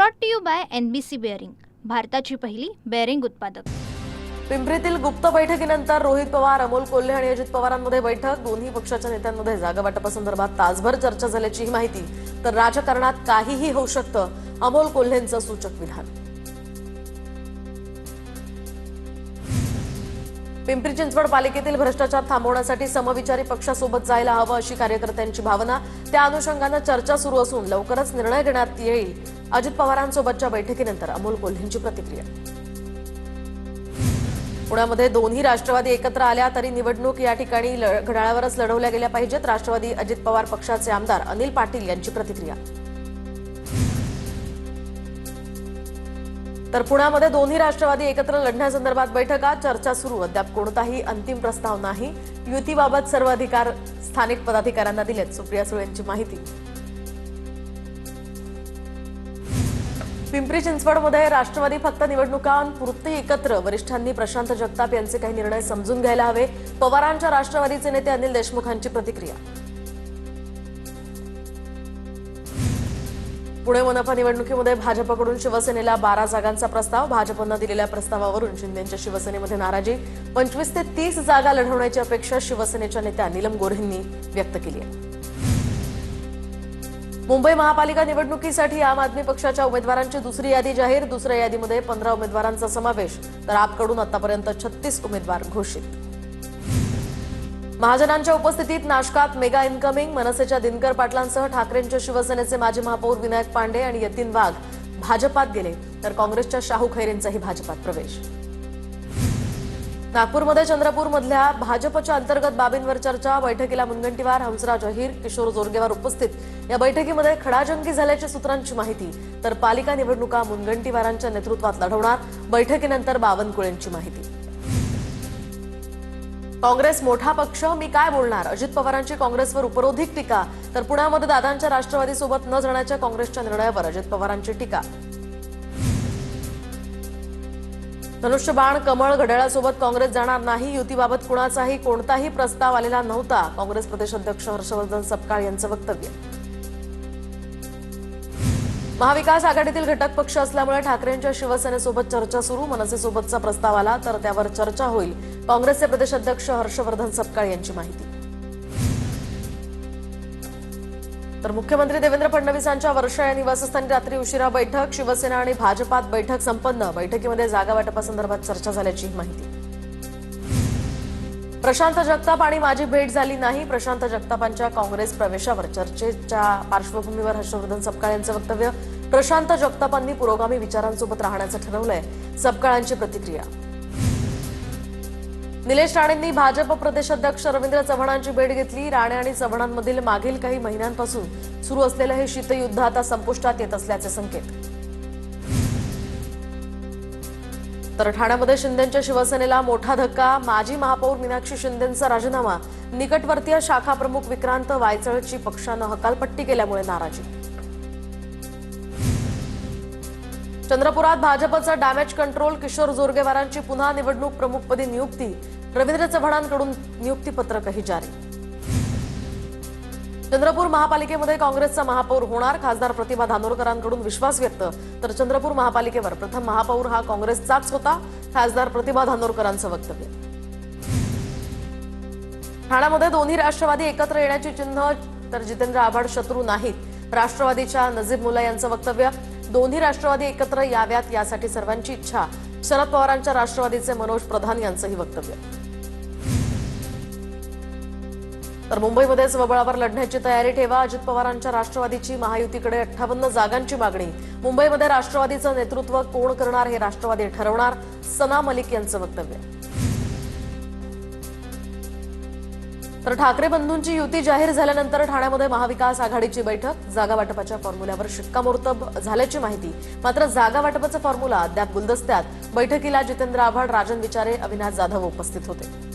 Brought to you by NBC bearing, भारताची पहिली bearing उत्पादक. पिंपरीतील गुप्त बैठकीनंतर रोहित पवार, अमोल कोल्हे आणि अजित पवारांमध्ये बैठक. दोन्ही पक्षाच्या नेत्यांमध्ये जागा वाटपासंदर्भात तासभर चर्चा झाल्याची ही माहिती. तर राजकारणात काहीही होऊ शकतं, अमोल कोल्हेंचं सूचक विधान. पिंपरी चिंचवड पालिकेतील भ्रष्टाचार थांबवण्यासाठी समविचारी पक्षासोबत जायला हवं अशी कार्यकर्त्यांची भावना. त्या अनुषंगाने चर्चा सुरू असून लवकरच निर्णय घेण्यात येईल. अजित पवारांसोबतच्या बैठकीनंतर अमोल कोल्हेंची प्रतिक्रिया. पुण्यामध्ये दोन्ही राष्ट्रवादी एकत्र आल्या तरी निवडणूक या ठिकाणी घड्याळावरच लढवल्या गेल्या पाहिजेत. राष्ट्रवादी अजित पवार पक्षाचे आमदार अनिल पाटील यांची प्रतिक्रिया. तर पुण्यामध्ये दोन्ही राष्ट्रवादी एकत्र लढण्यासंदर्भात बैठका, चर्चा सुरू. अद्याप कोणताही अंतिम प्रस्ताव नाही. युतीबाबत सर्व अधिकार स्थानिक पदाधिकाऱ्यांना दिलेत, सुप्रिया सुळेंची माहिती. पिंपरी चिंचवडमध्ये राष्ट्रवादी फक्त निवडणुकांपुरती एकत्र. वरिष्ठांनी प्रशांत जगताप यांचे काही निर्णय समजून घ्यायला हवे. पवारांच्या राष्ट्रवादीचे नेते अनिल देशमुखांची प्रतिक्रिया. पुणे मनपा निवडणुकीमध्ये भाजपकडून शिवसेनेला 12 जागांचा प्रस्ताव. भाजपनं दिलेल्या प्रस्तावावरून शिंदेंच्या शिवसेनेमध्ये नाराजी. 25 ते 30 जागा लढवण्याची अपेक्षा शिवसेनेच्या नेत्या नीलम गोऱ्हेंनी व्यक्त केली आहे. मुंबई महापालिका निवडणुकीसाठी आम आदमी पक्षाच्या उमेदवारांची दुसरी यादी जाहीर. दुसऱ्या यादीमध्ये 15 उमेदवारांचा समावेश. तर आपकडून आतापर्यंत 36 उमेदवार घोषित. महाजनांच्या उपस्थितीत नाशकात मेगा इन्कमिंग. मनसेच्या दिनकर पाटलांसह ठाकरेंच्या शिवसेनेचे माजी महापौर विनायक पांडे आणि यतीन वाघ भाजपात गेले. तर काँग्रेसच्या शाहू खैरेंचाही भाजपात प्रवेश. नागपूरमध्ये चंद्रपूरमधल्या भाजपच्या अंतर्गत बाबींवर चर्चा. बैठकीला मुनगंटीवार, हंसराज अहिर, किशोर जोरगेवार उपस्थित. या बैठकीमध्ये खडाजंगी झाल्याची सूत्रांची माहिती. तर पालिका निवडणुका मुनगंटीवारांच्या नेतृत्वात लढवणार. बैठकीनंतर बावनकुळेंची माहिती. काँग्रेस मोठा पक्ष, मी काय बोलणार, अजित पवारांची काँग्रेसवर उपरोधिक टीका. तर पुण्यामध्ये दादांच्या राष्ट्रवादीसोबत न जाण्याच्या काँग्रेसच्या निर्णयावर अजित पवारांची टीका. धनुष्यबाण, कमळ, घड्याळासोबत काँग्रेस जाणार नाही. युतीबाबत कुणाचाही कोणताही प्रस्ताव आलेला नव्हता. काँग्रेस प्रदेशाध्यक्ष हर्षवर्धन सपकाळ यांचं वक्तव्य. महाविकास आघाडीतील घटक पक्ष असल्यामुळे ठाकरेंच्या शिवसेनेसोबत चर्चा सुरू. मनसेसोबतचा प्रस्ताव आला तर त्यावर चर्चा होईल. काँग्रेसचे प्रदेशाध्यक्ष हर्षवर्धन सपकाळ यांची माहिती. तर मुख्यमंत्री देवेंद्र फडणवीसांच्या वर्षा या निवासस्थानी रात्री उशिरा बैठक. शिवसेना आणि भाजपात बैठक संपन्न. बैठकीमध्ये जागा वाटपासंदर्भात चर्चा झाल्याची माहिती. प्रशांत जगताप आणि माझी भेट झाली नाही. प्रशांत जगतापांच्या काँग्रेस प्रवेशावर चर्चेच्या पार्श्वभूमीवर हर्षवर्धन सपकाळ यांचं वक्तव्य. प्रशांत जगतापांनी पुरोगामी विचारांसोबत राहण्याचं ठरवलंय, सपकाळांची प्रतिक्रिया. निलेश राणेंनी भाजप प्रदेशाध्यक्ष रवींद्र चव्हाणांची भेट घेतली. राणे आणि चव्हाणांमधील मागील काही महिन्यांपासून सुरू असलेलं हे शीतयुद्ध आता संपुष्टात येत असल्याचे संकेत. तर ठाण्यामध्ये शिंदेंच्या शिवसेनेला मोठा धक्का. माजी महापौर मीनाक्षी शिंदेंचा राजीनामा. निकटवर्तीय शाखा प्रमुख विक्रांत वायचळची पक्षानं हकालपट्टी केल्यामुळे नाराजी. चंद्रपुरात भाजपचं डॅमेज कंट्रोल. किशोर जोरगेवारांची पुन्हा निवडणूक प्रमुखपदी नियुक्ती. रवींद्र चव्हाणांकडून नियुक्तीपत्रकही जारी. चंद्रपूर महापालिकेमध्ये काँग्रेसचा महापौर होणार. खासदार प्रतिभा धानोरकरांकडून विश्वास व्यक्त. तर चंद्रपूर महापालिकेवर प्रथम महापौर हा काँग्रेसचाच होता. खासदार प्रतिभा धानोरकरांचं वक्तव्य. ठाण्यामध्ये दोन्ही राष्ट्रवादी एकत्र येण्याची चिन्ह. तर जितेंद्र आव्हाड शत्रू नाहीत. राष्ट्रवादीच्या नजीब मुल्ला यांचं वक्तव्य. दोन्ही राष्ट्रवादी एकत्र याव्यात यासाठी सर्वांची इच्छा. शरद पवारांच्या राष्ट्रवादीचे मनोज प्रधान यांचंही वक्तव्य. तर मुंबईमध्ये स्वबळावर लढण्याची तयारी ठेवा. अजित पवारांच्या राष्ट्रवादीची महायुतीकडे 58 जागांची मागणी. मुंबईमध्ये राष्ट्रवादीचं नेतृत्व कोण करणार हे राष्ट्रवादी ठरवणार. सना मलिक यांचं वक्तव्य. तर ठाकरे बंधूंची युती जाहीर झाल्यानंतर ठाण्यामध्ये महाविकास आघाडीची बैठक. जागा वाटपाच्या फॉर्म्युल्यावर शिक्कामोर्तब झाल्याची माहिती. मात्र जागा वाटपाचा फॉर्म्युला अद्याप गुलदस्त्यात. बैठकीला जितेंद्र आव्हाड, राजन विचारे, अविनाश जाधव उपस्थित होते.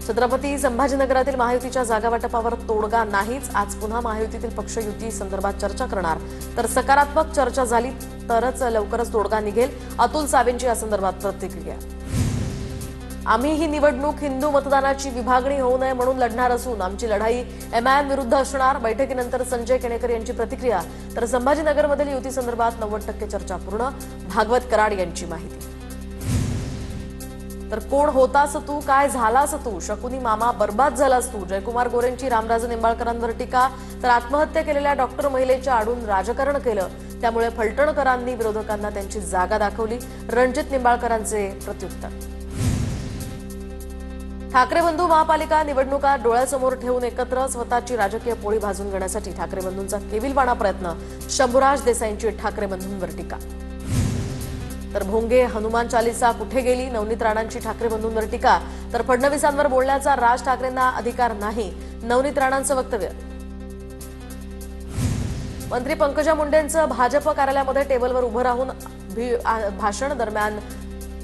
छत्रपती संभाजीनगरातील महायुतीच्या जागा वाटपावर तोडगा नाहीच. आज पुन्हा महायुतीतील पक्ष युती संदर्भात चर्चा करणार. तर सकारात्मक चर्चा झाली तरच लवकरच तोडगा निघेल. अतुल सावेंची या संदर्भात प्रतिक्रिया. आम्ही ही निवडणूक हिंदू मतदानाची विभागणी होऊ नये म्हणून लढणार असून आमची लढाई एमआयएम विरुद्ध असणार. बैठकीनंतर संजय केणेकर यांची प्रतिक्रिया. तर संभाजीनगरमधील युती संदर्भात 90% चर्चा पूर्ण. भागवत कराड यांची माहिती. तर कोण होतास तू, काय झालास तू, शकुनी मामा बर्बाद झालास तू. जयकुमार गोरेंची रामराजे निंबाळकरांवर टीका. तर आत्महत्या केलेल्या डॉक्टर महिलेच्या आडून राजकारण केलं, त्यामुळे फलटणकरांनी विरोधकांना त्यांची जागा दाखवली. रणजित निंबाळकरांचे प्रत्युत्तर. ठाकरे बंधू महापालिका निवडणुका डोळ्यासमोर ठेवून एकत्र स्वतःची राजकीय पोळी भाजून घेण्यासाठी ठाकरे बंधूंचा केविलवाणा प्रयत्न. शंभूराज देसाईंची ठाकरे बंधूंवर टीका. तर भोंगे हनुमान चालीसा कुठे गेली, नवनीत राणांची ठाकरे बंधूंवर टीका. तर फडणवीसांवर बोलण्याचा राज ठाकरेंना अधिकार नाही, नवनीत राणांचं वक्तव्य. मंत्री पंकजा मुंडेंचं भाजप कार्यालयामध्ये टेबलवर उभं राहून भाषण. दरम्यान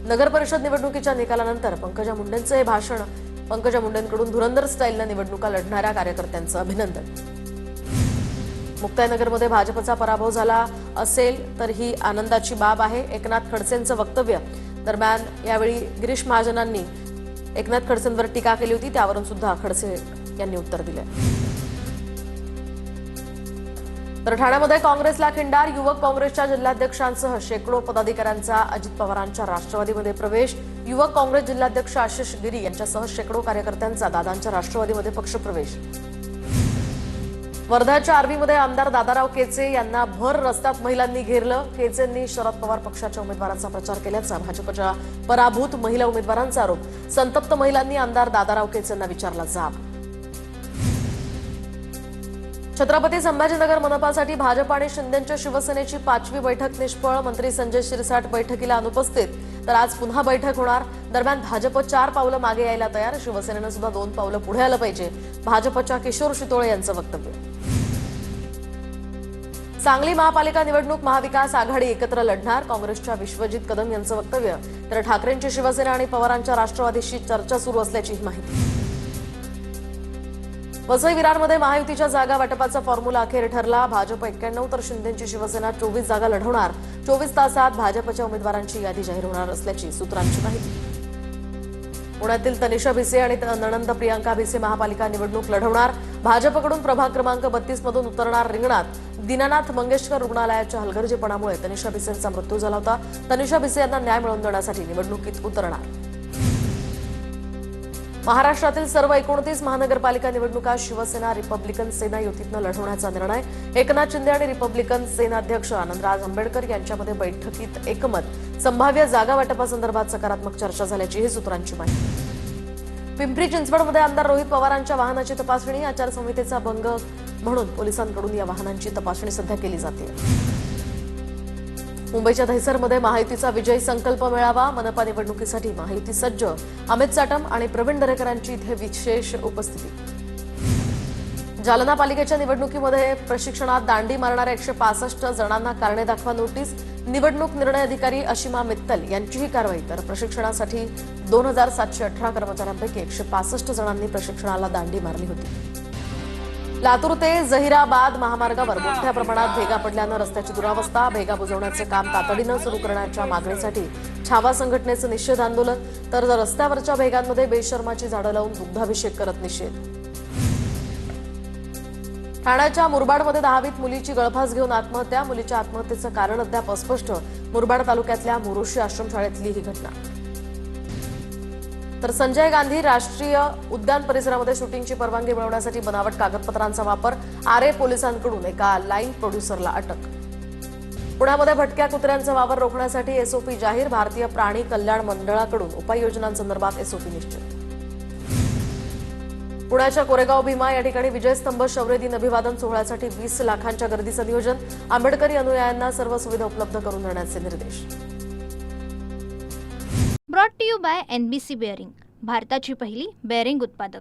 नगर परिषद निवडणुकीच्या निकालानंतर पंकजा मुंडेंचं हे भाषण. पंकजा मुंडेंकडून धुरंधर स्टाईलनं निवडणुका लढणाऱ्या कार्यकर्त्यांचं अभिनंदन. मुक्ताईनगरमध्ये भाजपचा पराभव झाला असेल तर ही आनंदाची बाब आहे, एकनाथ खडसेंचं वक्तव्य. दरम्यान यावेळी गिरीश महाजनांनी एकनाथ खडसेंवर टीका केली होती, त्यावरून सुद्धा खडसे यांनी उत्तर दिलं. तर ठाण्यामध्ये काँग्रेसला खिंडार. युवक काँग्रेसच्या जिल्हाध्यक्षांसह शेकडो पदाधिकाऱ्यांचा अजित पवारांच्या राष्ट्रवादीमध्ये प्रवेश. युवक काँग्रेस जिल्हाध्यक्ष आशिष गिरी यांच्यासह शेकडो कार्यकर्त्यांचा दादांच्या राष्ट्रवादीमध्ये पक्षप्रवेश. वर्ध्याच्या आर्वीमध्ये आमदार दादाराव केचे यांना भर रस्त्यात महिलांनी घेरलं. केचेंनी शरद पवार पक्षाच्या उमेदवारांचा प्रचार केल्याचा भाजपच्या पराभूत महिला उमेदवारांचा आरोप. संतप्त महिलांनी आमदार दादाराव केचेंना विचारला जाब. छत्रपती संभाजीनगर मनपासाठी भाजप आणि शिंदेच्या शिवसेनेची 5वी बैठक निष्फळ. मंत्री संजय शिरसाट बैठकीला अनुपस्थित. तर आज पुन्हा बैठक होणार. दरम्यान भाजप 4 पावलं मागे यायला तयार, शिवसेनेनं सुद्धा 2 पावलं पुढे आलं पाहिजे, भाजपच्या किशोर शितोळे यांचं वक्तव्य. सांगली महापालिका निवडणूक महाविकास आघाडी एकत्र लढणार, काँग्रेसच्या विश्वजित कदम यांचं वक्तव्य. तर ठाकरेंची शिवसेना आणि पवारांच्या राष्ट्रवादीशी चर्चा सुरू असल्याची माहिती. वसई विरारमध्ये महायुतीच्या जागा वाटपाचा फॉर्म्युला अखेर ठरला. भाजप 91 तर शिंदेची शिवसेना 24 जागा लढवणार. 24 तासात भाजपच्या उमेदवारांची यादी जाहीर होणार असल्याची सूत्रांची माहिती. पुण्यातील तनिषा भिसे आणि नणंद प्रियांका भिसे महापालिका निवडणूक लढवणार. भाजपकडून प्रभाग क्रमांक 32 मधून उतरणार रिंगणात. दीनानाथ मंगेशकर रुग्णालयाच्या हलगर्जीपणामुळे तनिषा भिसेंचा मृत्यू झाला होता. तनिषा भिसे यांना न्याय मिळवून देण्यासाठी निवडणुकीत उतरणार. महाराष्ट्रातील सर्व 29 महानगरपालिका निवडणुका शिवसेना रिपब्लिकन सेना युतीतनं लढवण्याचा निर्णय. एकनाथ शिंदे आणि रिपब्लिकन सेनाध्यक्ष आनंदराज आंबेडकर यांच्यामध्ये बैठकीत एकमत. संभाव्य जागा वाटपासंदर्भात सकारात्मक चर्चा झाल्याची ही सूत्रांची माहिती. पिंपरी चिंचवडमध्ये आमदार रोहित पवारांच्या वाहनाची तपासणी. आचारसंहितेचा भंग म्हणून पोलिसांकडून या वाहनांची तपासणी सध्या केली जाते. मुंबईच्या दहिसरमध्ये महायुतीचा विजयी संकल्प मेळावा. मनपा निवडणुकीसाठी महायुती सज्ज. अमित साटम आणि प्रवीण दरेकरांची इथे विशेष उपस्थिती. जालना पालिकेच्या निवडणुकीमध्ये प्रशिक्षणात दांडी मारणाऱ्या 165 जणांना कारणे दाखवा नोटीस. निवडणूक निर्णय अधिकारी अशिमा मित्तल यांची ही कारवाई. तर प्रशिक्षणासाठी 2718 कर्मचाऱ्यांपैकी 165 जणांनी प्रशिक्षणाला दांडी मारली होती. लातूर ते जहिराबाद महामार्गावर मोठ्या प्रमाणात भेगा पडल्यानं रस्त्याची दुरावस्था. भेगा बुजवण्याचे काम तातडीनं सुरू करण्याच्या मागणीसाठी छावा संघटनेचं निषेध आंदोलन. तर रस्त्यावरच्या भेगांमध्ये बेशर्माची झाडं लावून दुग्धाभिषेक करत निषेध. ठाण्याच्या मुरबाडमध्ये 10वीत मुलीची गळफास घेऊन आत्महत्या. मुलीच्या आत्महत्येचं कारण अद्याप अस्पष्ट. मुरबाड तालुक्यातल्या मोरोशी आश्रमशाळेतली ही घटना. तर संजय गांधी राष्ट्रीय उद्यान परिसरामध्ये शूटिंगची परवानगी मिळवण्यासाठी बनावट कागदपत्रांचा वापर. आरे पोलिसांकडून एका लाईन प्रोड्युसरला अटक. पुण्यामध्ये भटक्या कुत्र्यांचा वावर रोखण्यासाठी एसओपी जाहीर. भारतीय प्राणी कल्याण मंडळाकडून उपाययोजनांसंदर्भात एसओपी निश्चित. पुण्याच्या कोरेगाव भीमा या ठिकाणी विजयस्तंभ शौर्य दिन अभिवादन सोहळ्यासाठी 20 लाखांच्या गर्दीचं नियोजन. आंबेडकरी अनुयायांना सर्व सुविधा उपलब्ध करून देण्याचे निर्देश. Brought to you by NBC bearing, भारताची पहिली बेअरिंग उत्पादक.